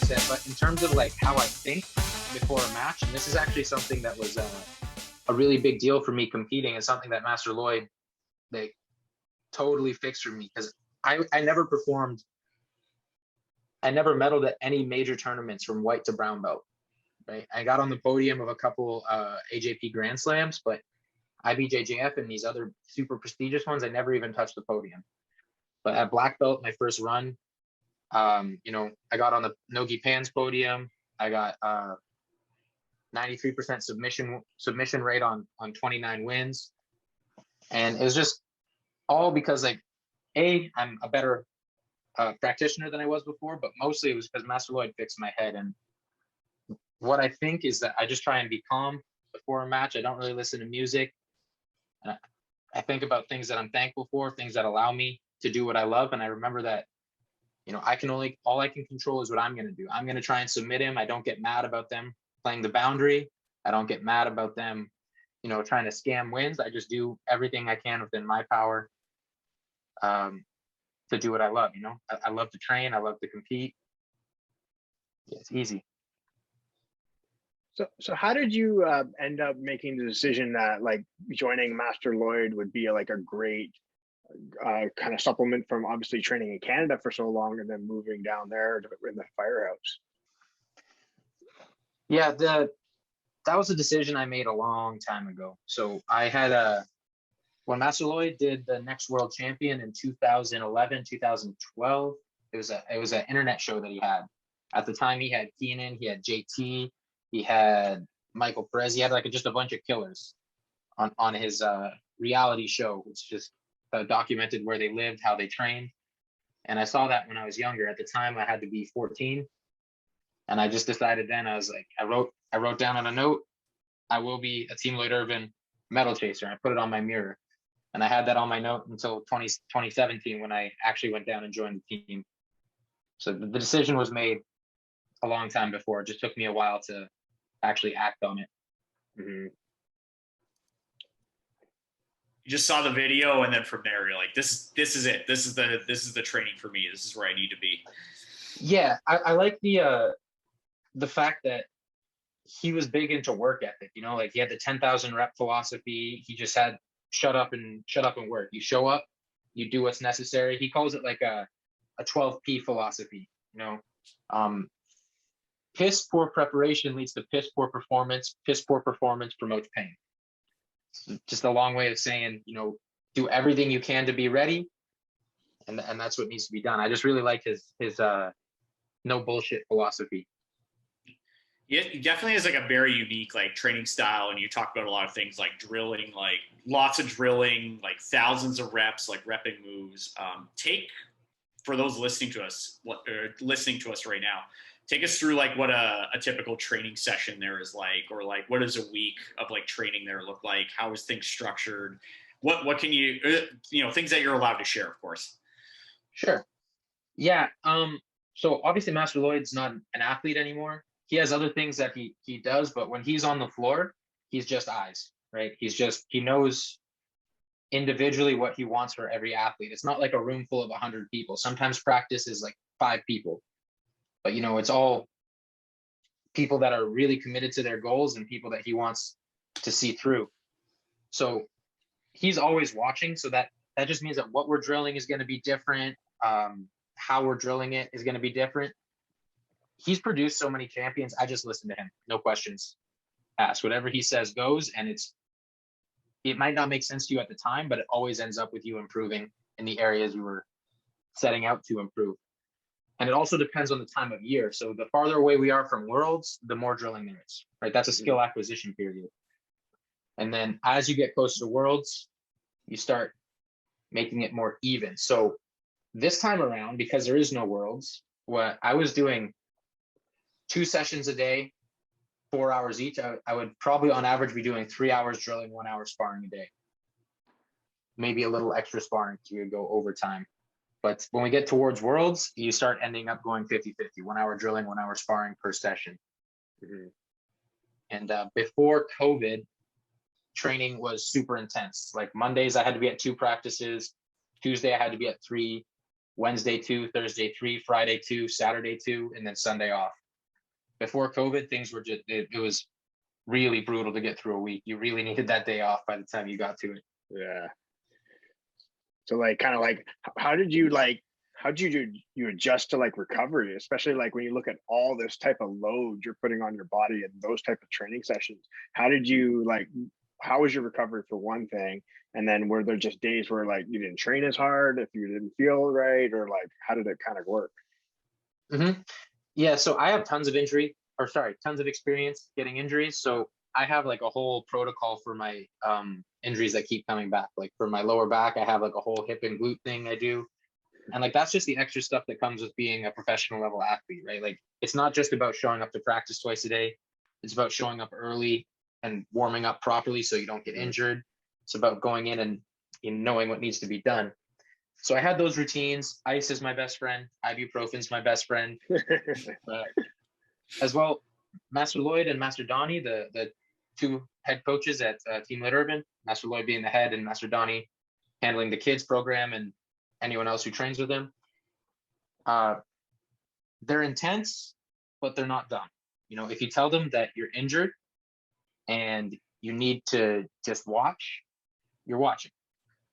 said, but in terms of like how I think before a match, and this is actually something that was a really big deal for me competing, and something that Master Lloyd, they totally fixed for me, because I never performed, I never medaled at any major tournaments from white to brown belt, right? I got on the podium of a couple AJP Grand Slams, but IBJJF and these other super prestigious ones, I never even touched the podium. But at black belt, my first run, you know, I got on the Nogi Pans podium. I got 93% submission rate on 29 wins, and it was just all because, like, I'm a better practitioner than I was before, but mostly it was because Master Lloyd fixed my head. And what I think is that I just try and be calm before a match. I don't really listen to music. I think about things that I'm thankful for, things that allow me to do what I love. And I remember that, you know, all I can control is what I'm going to do. I'm going to try and submit him. I don't get mad about them playing the boundary. I don't get mad about them, you know, trying to scam wins. I just do everything I can within my power to do what I love. You know, I love to train. I love to compete. Yeah, it's easy. So how did you end up making the decision that like joining Master Lloyd would be like a great kind of supplement from obviously training in Canada for so long and then moving down there in the firehouse? Yeah, that was a decision I made a long time ago. So I had when Master Lloyd did the Next World Champion in 2011, 2012, it was an internet show that he had. At the time, he had Kieran, he had JT, he had Michael Perez. He had like just a bunch of killers on his reality show, which just documented where they lived, how they trained. And I saw that when I was younger. At the time, I had to be 14, and I just decided then, I was like, I wrote down on a note, I will be a Team Lloyd Irvin medal chaser. I put it on my mirror, and I had that on my note until 2017 when I actually went down and joined the team. So the decision was made a long time before. It just took me a while to actually act on it. Mm-hmm. You just saw the video, and then from there you're like, this is it. This is the training for me. This is where I need to be. Yeah, I like the fact that he was big into work ethic. You know, like he had the 10,000 rep philosophy. He just had shut up and work. You show up, you do what's necessary. He calls it like a 12P philosophy. You know, piss poor preparation leads to piss poor performance. Piss poor performance promotes pain. It's just a long way of saying, you know, do everything you can to be ready, and that's what needs to be done. I just really like his no bullshit philosophy. Yeah, he definitely has like a very unique like training style, and you talk about a lot of things like drilling, like lots of drilling, like thousands of reps, like repping moves. For those listening to us right now, take us through like what a typical training session there is like, or like what does a week of like training there look like? How is things structured? What can you things that you're allowed to share, of course. Sure. Yeah. So obviously Master Lloyd's not an athlete anymore. He has other things that he does, but when he's on the floor, he's just eyes, right? He knows individually what he wants for every athlete. It's not like a room full of 100 people. Sometimes practice is like 5 people, but you know, it's all people that are really committed to their goals and people that he wants to see through. So he's always watching. So that just means that what we're drilling is going to be different. How we're drilling it is going to be different. He's produced so many champions. I just listen to him. No questions asked. Whatever he says goes, and it might not make sense to you at the time, but it always ends up with you improving in the areas you were setting out to improve. And it also depends on the time of year. So the farther away we are from Worlds, the more drilling there is, right? That's a skill acquisition period. And then as you get closer to Worlds, you start making it more even. So this time around, because there is no Worlds, what I was doing 2 sessions a day, 4 hours each. I would probably on average be doing 3 hours drilling, 1 hour sparring a day. Maybe a little extra sparring to go overtime. But when we get towards Worlds, you start ending up going 50-50, 1 hour drilling, 1 hour sparring per session. Mm-hmm. And before COVID, training was super intense. Like Mondays, I had to be at 2 practices. Tuesday, I had to be at 3. Wednesday 2, Thursday 3, Friday 2, Saturday 2, and then Sunday off. Before COVID, things were just, it was really brutal to get through a week. You really needed that day off by the time you got to it. Yeah. So like, kind of like, how did you you adjust to like recovery, especially like when you look at all this type of load you're putting on your body and those type of training sessions? How did you like, how was your recovery for one thing? And then were there just days where like you didn't train as hard if you didn't feel right, or like how did it kind of work? Yeah, so I have tons of experience getting injuries. So I have like a whole protocol for my injuries that keep coming back. Like for my lower back, I have like a whole hip and glute thing I do. And like that's just the extra stuff that comes with being a professional level athlete, right? Like it's not just about showing up to practice twice a day. It's about showing up early and warming up properly so you don't get injured. It's about going in and knowing what needs to be done. So I had those routines. Ice is my best friend. Ibuprofen's my best friend. As well, Master Lloyd and Master Donnie, the two head coaches at Team Lloyd Irvin, Master Lloyd being the head and Master Donnie handling the kids program and anyone else who trains with them. They're intense, but they're not dumb. If you tell them that you're injured and you need to just watch, you're watching.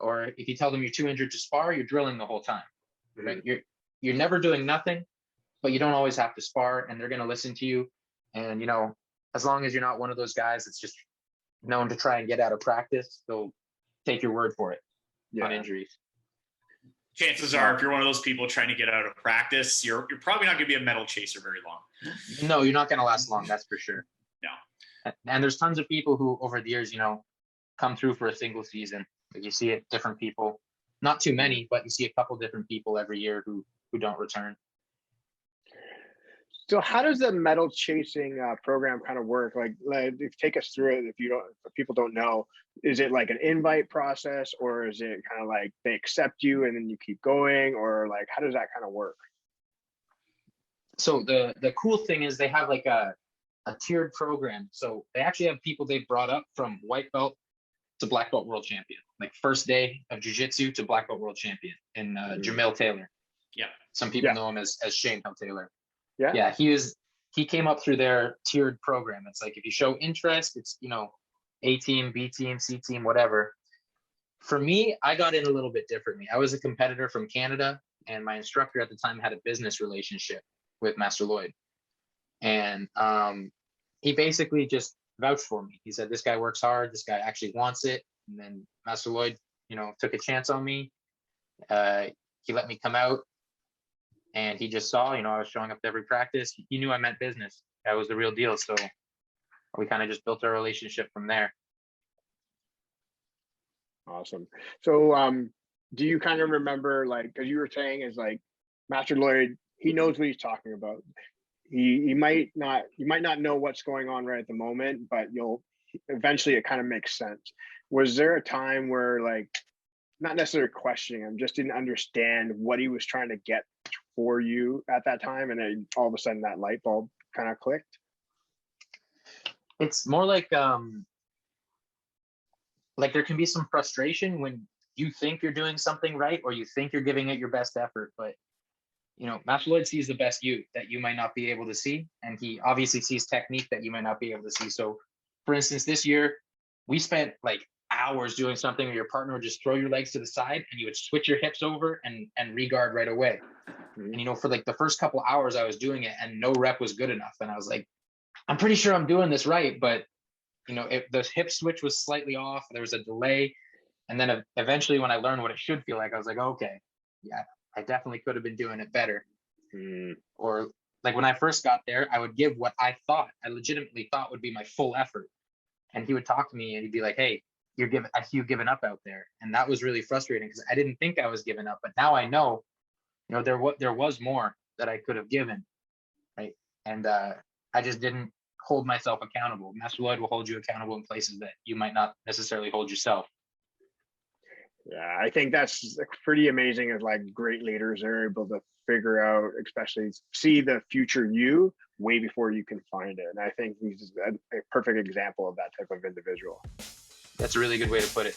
Or if you tell them you're too injured to spar, you're drilling the whole time. Right? You're never doing nothing, but you don't always have to spar, and they're going to listen to you. And as long as you're not one of those guys that's just known to try and get out of practice, they'll take your word for it on injuries. Chances are, if you're one of those people trying to get out of practice, you're probably not going to be a medal chaser very long. No, you're not going to last long. That's for sure. No. And there's tons of people who, over the years, come through for a single season. Like you see it, different people, not too many, but you see a couple different people every year who don't return. So how does the medal chasing program kind of work? Like take us through it. If people don't know, is it like an invite process, or is it kind of like they accept you and then you keep going, or like how does that kind of work? So the cool thing is they have like a tiered program. So they actually have people they've brought up from white belt to black belt world champion, like first day of jiu-jitsu to black belt world champion, and Jamil Taylor. Yeah. Some people know him as Shane Hill Taylor. Yeah. He came up through their tiered program. It's like if you show interest, it's A team, B team, C team, whatever. For me, I got in a little bit differently. I was a competitor from Canada, and my instructor at the time had a business relationship with Master Lloyd. And he basically just vouched for me. He said, this guy works hard, this guy actually wants it. And then Master Lloyd, took a chance on me. He let me come out. And he just saw, I was showing up to every practice. He knew I meant business. That was the real deal. So we kind of just built our relationship from there. Awesome. So do you kind of remember, like, because you were saying is like Master Lloyd, he knows what he's talking about. You might not know what's going on right at the moment, but eventually it kind of makes sense. Was there a time where, like, not necessarily questioning him, just didn't understand what he was trying to get for you at that time, and then all of a sudden that light bulb kind of clicked? It's more like there can be some frustration when you think you're doing something right, or you think you're giving it your best effort, but Master Lloyd sees the best you that you might not be able to see, and he obviously sees technique that you might not be able to see. So for instance, this year we spent like hours doing something where your partner would just throw your legs to the side and you would switch your hips over and re-guard right away. And for like the first couple hours I was doing it and no rep was good enough, and I was like, I'm pretty sure I'm doing this right, but the hip switch was slightly off, there was a delay. And then eventually when I learned what it should feel like, I was like, okay, yeah, I definitely could have been doing it better. Or like when I first got there, I would give what I legitimately thought would be my full effort, and he would talk to me and he'd be like, hey, I see you giving up out there. And that was really frustrating because I didn't think I was giving up, but now I know, there was more that I could have given, right? And I just didn't hold myself accountable. Master Lloyd will hold you accountable in places that you might not necessarily hold yourself. Yeah, I think that's pretty amazing as like great leaders are able to figure out, especially see the future you way before you can find it. And I think he's a perfect example of that type of individual. That's a really good way to put it.